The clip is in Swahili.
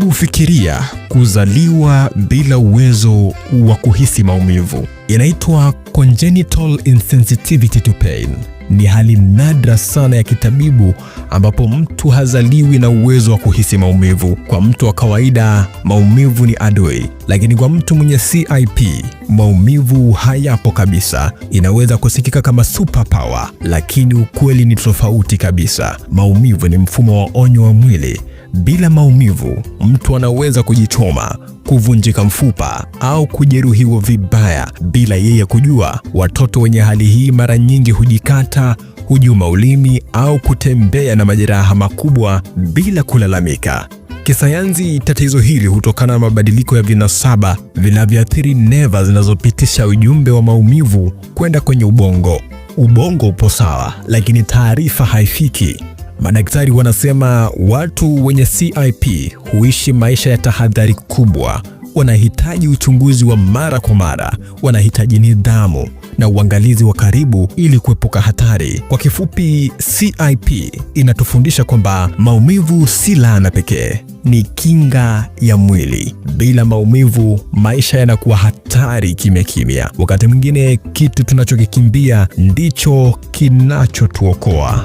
Hebu fikiria kuzaliwa bila uwezo wa kuhisi maumivu. Inaitwa congenital insensitivity to pain. Ni hali nadra sana ya kitabibu ambapo mtu hazaliwi na uwezo wa kuhisi maumivu. Kwa mtu wa kawaida, maumivu ni adui, lakini kwa mtu mwenye CIP, maumivu hayapo kabisa. Inaweza kusikika kama superpower, lakini ukweli ni tofauti kabisa. Maumivu ni mfumo wa onyo wa mwili. Bila maumivu, mtu anaweza kujichoma, kuvunjika mfupa au kujeruhiwa vibaya bila yeye kujua. Watoto wenye hali hii mara nyingi hujikata, hujuma ulimi au kutembea na majeraha makubwa bila kulalamika. Kisayansi, tatizo hili hutokana na mabadiliko ya vinasaba vinavyoathiri neva zinazopitisha ujumbe wa maumivu kwenda kwenye ubongo. Ubongo upo sawa, lakini taarifa haifiki. Madaktari wanasema watu wenye CIP huishi maisha ya tahadhari kubwa. Wanahitaji uchunguzi wa mara kwa mara, wanahitaji nidhamu na uangalizi wa karibu ili kuepuka hatari. Kwa kifupi, CIP inatufundisha kwamba maumivu si laana pekee, ni kinga ya mwili. Bila maumivu, maisha yanakuwa hatari kimya kimya. Wakati mwingine kitu tunachokikimbia ndicho kinachotuokoa.